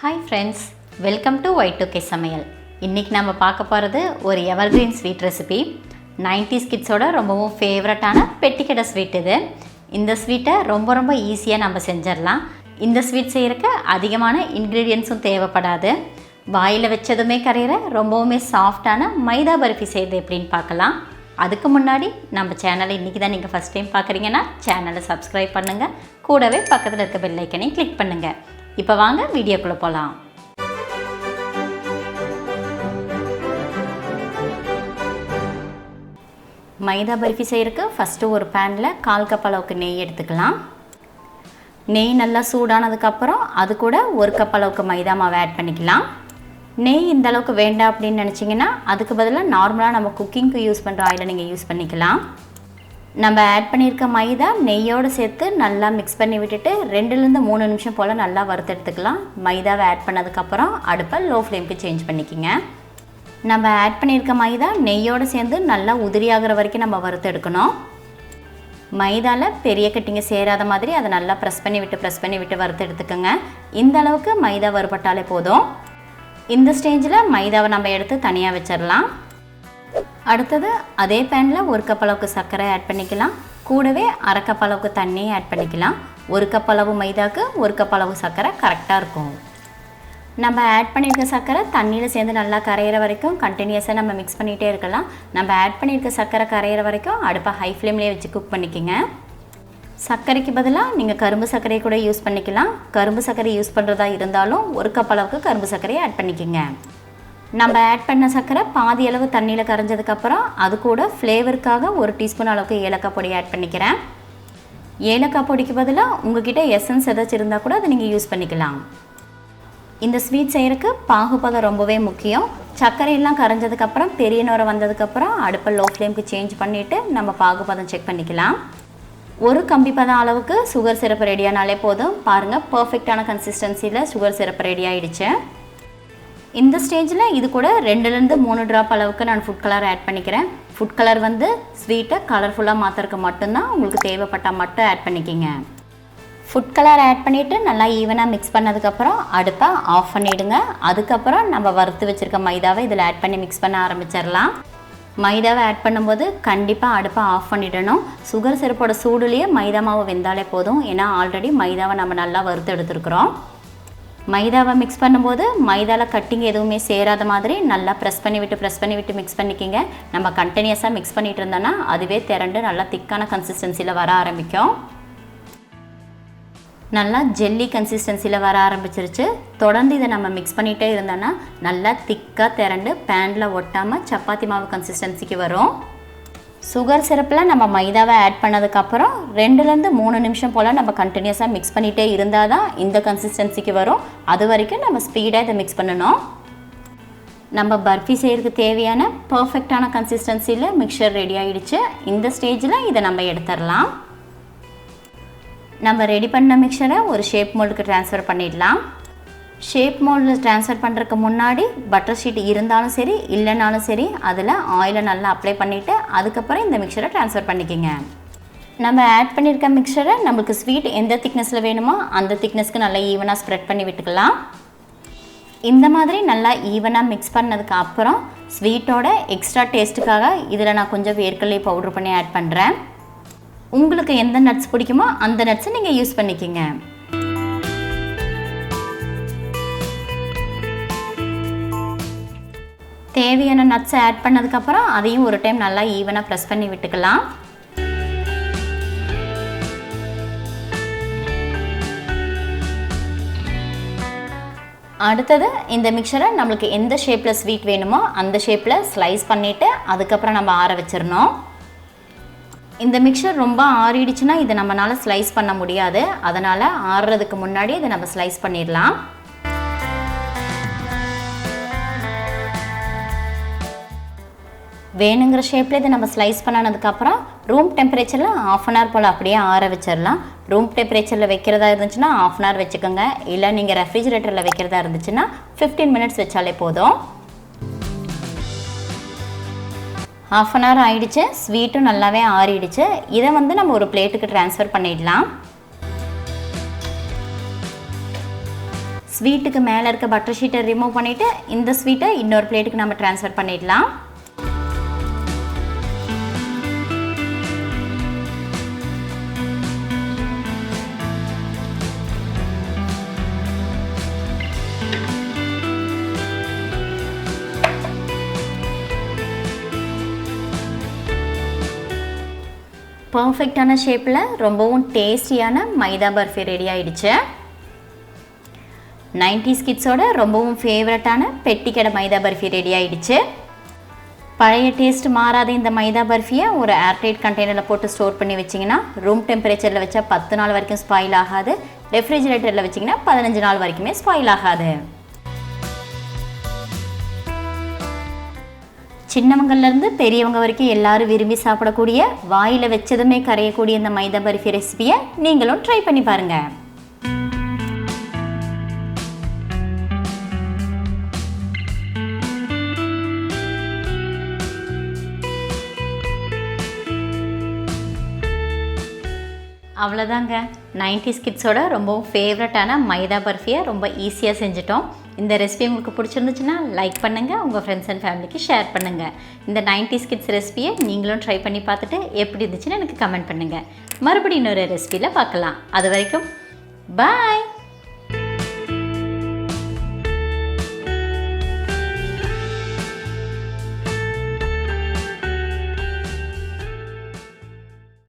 Hi friends, welcome to Y2K Samayal. இன்னைக்கு நாம பார்க்க போறது ஒரு எவர்கிரீன் ஸ்வீட் ரெசிபி. 90's கிட்ஸோட ரொம்பவும் ஃபேவரட்டான பெட்டிக்கடை ஸ்வீட் இது. இந்த ஸ்வீட்டை ரொம்ப ஈஸியா நம்ம செஞ்சிரலாம். இந்த ஸ்வீட் செய்யறதுக்கு அதிகமான இன்கிரிடியன்ட்ஸும் தேவைப்படாது. வாயில வெச்சதுமே கரையற ரொம்பவுமே சாஃப்ட்டான மைதா பர்ஃபி செய்யறது எப்படின்னு பார்க்கலாம். அதுக்கு முன்னாடி நம்ம சேனலை இன்னைக்கு தான் நீங்க ஃபர்ஸ்ட் டைம் பார்க்கறீங்கன்னா சேனலை சப்ஸ்கிரைப் பண்ணுங்க. கூடவே பக்கத்துல இருக்க பெல் ஐகானை கிளிக் பண்ணுங்க. இப்போ வாங்க வீடியோக்குள்ள போலாம். மைதா பர்ஃபி செய்யறதுக்கு ஃபர்ஸ்ட் ஒரு panல 1/4 கப் அளவுக்கு நெய் எடுத்துக்கலாம். நெய் நல்லா சூடானதுக்கு அப்புறம் அது கூட 1 கப் அளவுக்கு மைதா மாவு ஆட் பண்ணிக்கலாம். நெய் இந்த அளவுக்கு வேண்டாம் அப்படினு நினைச்சீங்கன்னா அதுக்கு பதிலா நார்மலா நம்ம குக்கிங்க்கு யூஸ் பண்ற ஆயிலை நீங்க யூஸ் பண்ணிக்கலாம். நம்ம ஆட் பண்ணியிருக்க மைதா நெய்யோடு சேர்த்து நல்லா மிக்ஸ் பண்ணி விட்டுட்டு 2 ல இருந்து 3 நிமிஷம் போல் நல்லா வறுத்து எடுத்துக்கலாம். மைதாவை ஆட் பண்ணதுக்கப்புறம் அடுப்பை லோ ஃப்ளேமுக்கு சேஞ்ச் பண்ணிக்கிங்க. நம்ம ஆட் பண்ணியிருக்க மைதா நெய்யோடு சேர்ந்து நல்லா உதிரியாகிற வரைக்கும் நம்ம வறுத்து எடுக்கணும். மைதாவில் பெரிய கட்டிங்க சேராத மாதிரி அதை நல்லா ப்ரெஸ் பண்ணி விட்டு வறுத்து எடுத்துக்கோங்க. இந்த அளவுக்கு மைதா வறுபட்டாலே போதும். இந்த ஸ்டேஜில் மைதாவை நம்ம எடுத்து தனியாக வச்சிடலாம். அடுத்தது அதே பேனில் 1 கப் அளவுக்கு சர்க்கரை ஆட் பண்ணிக்கலாம். கூடவே 1/2 கப் அளவுக்கு தண்ணி ஆட் பண்ணிக்கலாம். 1 கப் அளவு மைதாக்கு 1 கப் அளவு சர்க்கரை கரெக்டாக இருக்கும். நம்ம ஆட் பண்ணியிருக்க சர்க்கரை தண்ணியில் சேர்ந்து நல்லா கரையிற வரைக்கும் கண்டினியூஸாக நம்ம மிக்ஸ் பண்ணிகிட்டே இருக்கலாம். நம்ம ஆட் பண்ணியிருக்க சர்க்கரை கரையிற வரைக்கும் அடுப்பை ஹை ஃப்ளேம்லேயே வச்சு குக் பண்ணிக்கோங்க. சர்க்கரைக்கு பதிலாக நீங்கள் கரும்பு சர்க்கரையை கூட யூஸ் பண்ணிக்கலாம். கரும்பு சர்க்கரை யூஸ் பண்ணுறதா இருந்தாலும் 1 கப் அளவுக்கு கரும்பு சர்க்கரையை ஆட் பண்ணிக்கோங்க. நம்ம ஆட் பண்ண சர்க்கரை பாதி அளவு தண்ணியில் கரைஞ்சதுக்கப்புறம் அது கூட ஃப்ளேவருக்காக 1 டீஸ்பூன் அளவுக்கு ஏலக்காய் பொடி ஆட் பண்ணிக்கிறேன். ஏலக்காய் பொடிக்கு பதிலாக உங்ககிட்ட எசன்ஸ் ஏதாச்சும் இருந்தால் கூட அதை நீங்கள் யூஸ் பண்ணிக்கலாம். இந்த ஸ்வீட் செய்கிறதுக்கு பாகுபதம் ரொம்பவே முக்கியம். சர்க்கரையெல்லாம் கரைஞ்சதுக்கப்புறம் பெரிய நுரை வந்ததுக்கப்புறம் அடுப்பை லோ ஃப்ளேமுக்கு சேஞ்ச் பண்ணிவிட்டு நம்ம பாகுபதம் செக் பண்ணிக்கலாம். ஒரு கம்பி பதம் அளவுக்கு சுகர் சிரப்பு ரெடியானாலே போதும். பாருங்கள், பர்ஃபெக்டான கன்சிஸ்டன்சியில் சுகர் சிரப்பு ரெடி ஆகிடுச்சு. இந்த ஸ்டேஜில் இது கூட 2 ல இருந்து 3 ட்ராப் அளவுக்கு நான் ஃபுட் கலர் ஆட் பண்ணிக்கிறேன். ஃபுட் கலர் வந்து ஸ்வீட்டை கலர்ஃபுல்லாக மாற்றுறதுக்கு மட்டும்தான், உங்களுக்கு தேவைப்பட்டால் மட்டும் ஆட் பண்ணிக்கிங்க. ஃபுட் கலர் ஆட் பண்ணிவிட்டு நல்லா ஈவனாக மிக்ஸ் பண்ணதுக்கப்புறம் அடுப்பை ஆஃப் பண்ணிவிடுங்க. அதுக்கப்புறம் நம்ம வறுத்து வச்சுருக்க மைதாவை இதில் ஆட் பண்ணி மிக்ஸ் பண்ண ஆரம்பிச்சிடலாம். மைதாவை ஆட் பண்ணும்போது கண்டிப்பாக அடுப்பை ஆஃப் பண்ணிடணும். சுகர் சிரப்போட சூடுலேயே மைதா மாவு வெந்தாலே போதும். ஏன்னா ஆல்ரெடி மைதாவை நம்ம நல்லா வறுத்து எடுத்துருக்குறோம். மைதாவை மிக்ஸ் பண்ணும்போது மைதாவில் கட்டிங் எதுவுமே சேராத மாதிரி நல்லா ப்ரெஸ் பண்ணி விட்டு மிக்ஸ் பண்ணிக்கிங்க. நம்ம கண்டினியூஸாக மிக்ஸ் பண்ணிகிட்டு இருந்தோன்னா அதுவே திரண்டு நல்லா திக்கான கன்சிஸ்டன்சியில் வர ஆரம்பிக்கும். நல்லா ஜெல்லி கன்சிஸ்டன்சியில் வர ஆரம்பிச்சிருச்சு. தொடர்ந்து இதை நம்ம மிக்ஸ் பண்ணிகிட்டே இருந்தோன்னா நல்லா திக்காக திரண்டு பேனில் ஒட்டாமல் சப்பாத்தி மாவு கன்சிஸ்டன்சிக்கு வரும். சுகர் சிரப்பில் நம்ம மைதாவை ஆட் பண்ணதுக்கப்புறம் 2 ல இருந்து 3 நிமிஷம் போல் நம்ம கண்டினியூஸாக மிக்ஸ் பண்ணிகிட்டே இருந்தால் தான் இந்த கன்சிஸ்டன்சிக்கு வரும். அது வரைக்கும் நம்ம ஸ்பீடாக இதை மிக்ஸ் பண்ணணும். நம்ம பர்ஃபி செய்கிறதுக்கு தேவையான பர்ஃபெக்டான கன்சிஸ்டன்சியில் மிக்சர் ரெடி ஆகிடுச்சு. இந்த ஸ்டேஜில் இதை நம்ம எடுத்துடலாம். நம்ம ரெடி பண்ண மிக்சரை ஒரு ஷேப் மோல்டுக்கு ட்ரான்ஸ்ஃபர் பண்ணிடலாம். ஷேப் மோல்டில் ட்ரான்ஸ்ஃபர் பண்ணுறதுக்கு முன்னாடி பட்டர் ஷீட் இருந்தாலும் சரி இல்லைனாலும் சரி அதில் ஆயிலை நல்லா அப்ளை பண்ணிவிட்டு அதுக்கப்புறம் இந்த மிக்சரை ட்ரான்ஸ்ஃபர் பண்ணிக்கோங்க. நம்ம ஆட் பண்ணியிருக்க மிக்சரை நம்மளுக்கு ஸ்வீட் எந்த திக்னஸில் வேணுமோ அந்த திக்னஸ்க்கு நல்லா ஈவனாக ஸ்ப்ரெட் பண்ணி விட்டுக்கலாம். இந்த மாதிரி நல்லா ஈவனாக மிக்ஸ் பண்ணதுக்கு அப்புறம் ஸ்வீட்டோட எக்ஸ்ட்ரா டேஸ்ட்டுக்காக இதில் நான் கொஞ்சம் வேர்க்கடலை பவுட்ரு பண்ணி ஆட் பண்ணுறேன். உங்களுக்கு எந்த நட்ஸ் பிடிக்குமோ அந்த நட்ஸை நீங்கள் யூஸ் பண்ணிக்கோங்க. தேவையான நட்ஸை ஆட் பண்ணதுக்கப்புறம் அதையும் ஒரு டைம் நல்லா ஈவனாக ப்ரெஸ் பண்ணி விட்டுக்கலாம். அடுத்தது இந்த மிக்சரை நம்மளுக்கு எந்த ஷேப்பில் ஸ்வீட் வேணுமோ அந்த ஷேப்பில் ஸ்லைஸ் பண்ணிவிட்டு அதுக்கப்புறம் நம்ம ஆற வச்சிடணும். இந்த மிக்சர் ரொம்ப ஆறிடுச்சுன்னா இதை நம்மளால் ஸ்லைஸ் பண்ண முடியாது. அதனால் ஆறுறதுக்கு முன்னாடி இதை நம்ம ஸ்லைஸ் பண்ணிடலாம். வேணுங்கிற ஷேப்பில் இதை நம்ம ஸ்லைஸ் பண்ணதுக்கப்புறம் ரூம் டெம்பரேச்சரில் 1/2 hour போல் அப்படியே ஆற வச்சிடலாம். ரூம் டெம்பரேச்சரில் வைக்கிறதா இருந்துச்சுன்னா 1/2 hour வச்சுக்கோங்க. இல்லை நீங்கள் ரெஃப்ரிஜிரேட்டரில் வைக்கிறதா இருந்துச்சுன்னா 15 minutes வச்சாலே போதும். 1/2 hour ஆயிடுச்சு. ஸ்வீட்டும் நல்லாவே ஆறிடுச்சு. இதை வந்து நம்ம ஒரு பிளேட்டுக்கு ட்ரான்ஸ்ஃபர் பண்ணிடலாம். ஸ்வீட்டுக்கு மேலே இருக்க பட்டர் ஷீட்டை ரிமூவ் பண்ணிவிட்டு இந்த ஸ்வீட்டை இன்னொரு பிளேட்டுக்கு நம்ம ட்ரான்ஸ்ஃபர் பண்ணிடலாம். பர்ஃபெக்டான ஷேப்பில் ரொம்பவும் டேஸ்டியான மைதா பர்ஃபி ரெடி ஆகிடுச்சு. 90s கிட்ஸோட ரொம்பவும் ஃபேவரட்டான பெட்டிக்கடை மைதா பர்ஃபி ரெடி ஆகிடுச்சு. பழைய டேஸ்ட் மாறாத இந்த மைதா பர்ஃபியை ஒரு ஏர்டைட் கண்டெய்னரில் போட்டு ஸ்டோர் பண்ணி வச்சிங்கன்னா ரூம் டெம்பரேச்சரில் வச்சா 10 நாள் வரைக்கும் ஸ்பாயில் ஆகாது. ரெஃப்ரிஜிரேட்டரில் வச்சிங்கன்னா 15 நாள் வரைக்குமே ஸ்பாயில் ஆகாது. சின்னவங்கள்லேருந்து பெரியவங்க வரைக்கும் எல்லாரும் விரும்பி சாப்பிடக்கூடிய வாயில் வச்சதுமே கரையக்கூடிய இந்த மைதா பர்ஃபி ரெசிபியை நீங்களும் ட்ரை பண்ணி பாருங்கள். அவ்வளோதாங்க, 90s கிட்ஸோட ரொம்பவும் ஃபேவரட்டான மைதா பர்ஃபியை ரொம்ப ஈஸியாக செஞ்சுட்டோம். இந்த ரெசிபி உங்களுக்கு பிடிச்சிருந்துச்சுன்னா லைக் பண்ணுங்கள், உங்கள் ஃப்ரெண்ட்ஸ் அண்ட் ஃபேமிலிக்கு ஷேர் பண்ணுங்கள். இந்த 90s கிட்ஸ் ரெசிபியை நீங்களும் ட்ரை பண்ணி பார்த்துட்டு எப்படி இருந்துச்சுன்னு எனக்கு கமெண்ட் பண்ணுங்கள். மறுபடியும் இன்னொரு ரெசிபியில் பார்க்கலாம். அது வரைக்கும் பாய்.